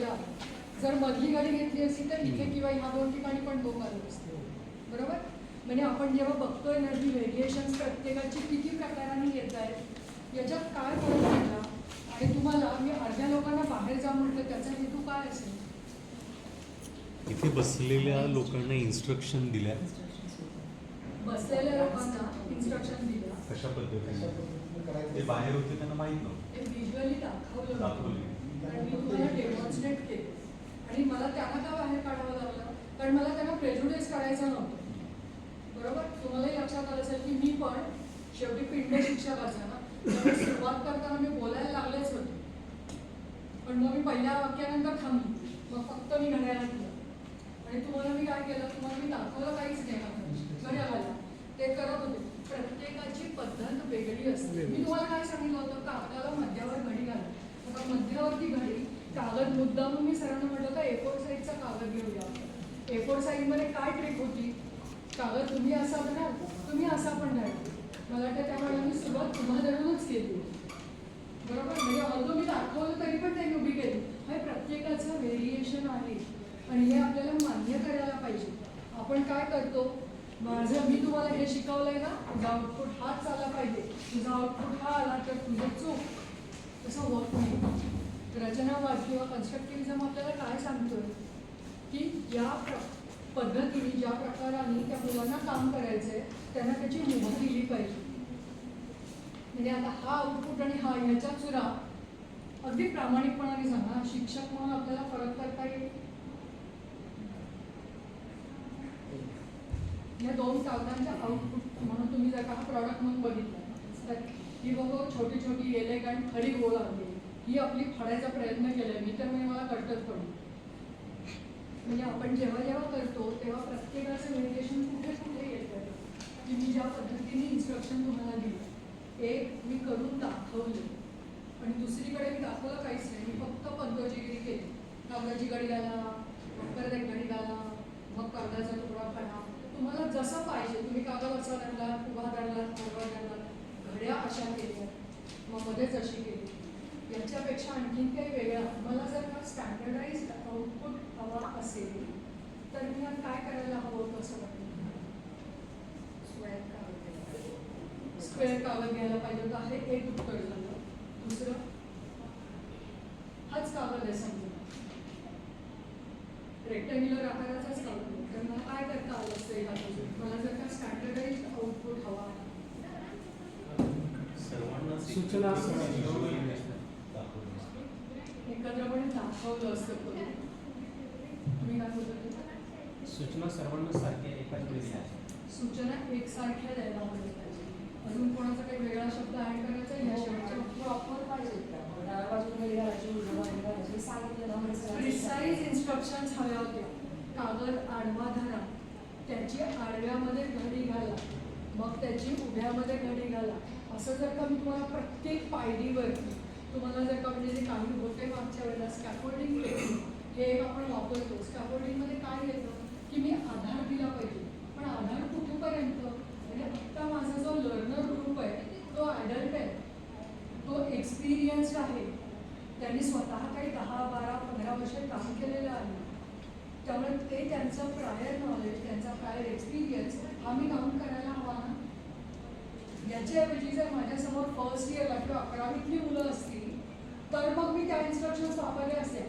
गेला आहे. जर मधली गाडी घेतली असती तर इथे किंवा ह्या 2 ठिकाणी पण लोक आले असते. बरोबर. म्हणजे आपण जेव्हा बघतोय ना की व्हेरिएशन्स प्रत्येकाची किती प्रकारांनी येत आहेत, याच्यात काय फरक पडला. आणि तुम्हाला मी अर्ध्या लोकांना बाहेर जा म्हटलं, त्याचा हेतू काय असेल. इथे बसलेल्या लोकांना इन्स्ट्रक्शन दिल्या, बसलेल्या लोकांना इन्स्ट्रक्शन दिल्या कशा पद्धतीने ते बाहेर होते त्यांना माहीत नव्हतं. ते व्हिज्युअली दाखवलं आणि मी तुम्हाला डेमॉन्स्ट्रेट केलं. आणि मला त्यांना का बाहेर काढावं लागलं, कारण मला त्यांना प्रेज्युडिस करायचं नव्हतं. बरोबर. तुम्हालाही लक्षात आलं असेल की मी पण शेवटी पिंड शिक्षकाचा ना, सुरुवात करताना मी बोलायला लागलेच होते, पण मग मी पहिल्या वाक्यानंतर थांबली. मग फक्त मी घड्याला दिलं आणि तुम्हाला मी काय केलं, तुम्हाला मी दाखवलं काहीच नाही घड्याला. ते करत होते. प्रत्येकाची पद्धत वेगळी असते. मी तुम्हाला काय सांगितलं होतं, कागदाला मध्यावर घडी घाला. आता मध्यावरती घडी कागद मुद्दाम मी सरांना म्हटलं का A4 साईजचा कागद घेऊया. A4 साईजमध्ये काय ट्रिक होती, कागद तुम्ही असा बनाल, तुम्ही असा पण नाही. मला वाटतं त्यामुळे मी सुरुवात तुम्हाला धरूनच केली. बरोबर. म्हणजे अगदी मी दाखवलं तरी पण त्यांनी उभी केली. हे प्रत्येकाचं व्हेरिएशन आहे आणि हे आपल्याला मान्य करायला पाहिजे. आपण काय करतो, माझं मी तुम्हाला हे शिकवलंय ना, तुझा आउटपुट हाच आला पाहिजे, तुझा आउटपुट हा आला तर तुझं चूक, तसं होत नाही. रचनावाद किंवा कन्स्ट्रक्टिव्हिझम आपल्याला काय सांगतोय की या पद्धतीने ज्या प्रकाराने त्या मुलांना काम करायचंय त्यांना त्याची मुभा दिली पाहिजे. म्हणजे आता हा आउटपुट आणि हा ह्याच्या चुरा अगदी प्रामाणिकपणाने सांगा, शिक्षक म्हणून आपल्याला फरक करता येईल. या 2 कागदांच्या आउटपुट म्हणून तुम्ही जर का प्रॉडक्ट म्हणून बघितलं तर ही बघा छोटी छोटी एलेगंट खरी गोल आहे. ही आपली फाडायचा प्रयत्न केलाय मी तर, म्हणजे मला कळतच पडलं. म्हणजे आपण जेव्हा जेव्हा करतो तेव्हा प्रत्येकाचं व्हेरिएशन कुठे कुठे येतं की मी ज्या पद्धतीने इन्स्ट्रक्शन तुम्हाला दिलं, एक मी करून दाखवले आणि दुसरीकडे मी दाखवलं काहीच नाही. मी फक्त पंतोजीगिरी केली. कागदाची घडी घाला, मग परत एक घडी घाला, मग कागदाचा तुकडा फाडा. तुम्हाला जसं पाहिजे, तुम्ही कागद असा धरला, उभा धरला, आडवा धरला, घड्या अशा केल्या, मग मध्येच अशी केली. याच्यापेक्षा आणखीन काही वेगळं मला जर का स्टँडर्डाइज्ड आउटपुट हवा असेल तर मी काय करायला हवं होतं असं वाटतं. स्क्वेअर कागद घ्यायला पाहिजे होतं. हे एक उत्तर झालं. दुसरं, हाच कागद आहे समजा, रेक्टँग्युलर आकाराचाच कागद आहे, तर मला काय करता आलं असतं एका बाजूला. मला जर का स्टँडर्डाइज्ड आउटपुट हवा आहे, सूचना एकत्रपणे दाखवलं असतं. तुम्ही काय बोलता, सूचना सर्वांना सारख्या एकाच वेळी द्या. सूचना एकसारख्या द्यायला हव्या पाहिजे. अजून कोणाचा काही वेगळा शब्द ऍड करायचा या शेवटच्या प्रॉपर पाहिजे. प्रिसाईज इन्स्ट्रक्शन्स हव्या होत्या. कागद आडवा धरा, त्याची आडव्यामध्ये घडी घाला, मग त्याची उभ्यामध्ये घडी घाला. असं जर का मी तुम्हाला प्रत्येक पायरीवरती तुम्हाला जर का म्हणजे जे काही होते मागच्या वेळेला स्कॅफोल्डिंग केली, हे एक आपण वापरतो. स्कॅफोल्डिंगमध्ये काय येतं की मी आधार दिला पाहिजे, पण आधार कुठेपर्यंत, म्हणजे आत्ता माझा जो लर्नर ग्रुप आहे तो ॲडल्ट आहे, तो एक्सपिरियन्स्ड आहे, त्यांनी स्वतः काही 10, 12, 15 वर्ष काम केलेलं आहे. त्यामुळे ते त्यांचं प्रायर नॉलेज, त्यांचा प्रायर एक्सपिरियन्स हा मी काउंट करायला हवा ना. याच्याऐवजी जर माझ्यासमोर फर्स्ट इयरला किंवा 11वीतली मुलं असतील तर मग मी त्या इन्स्ट्रक्शन्स वापरले असते.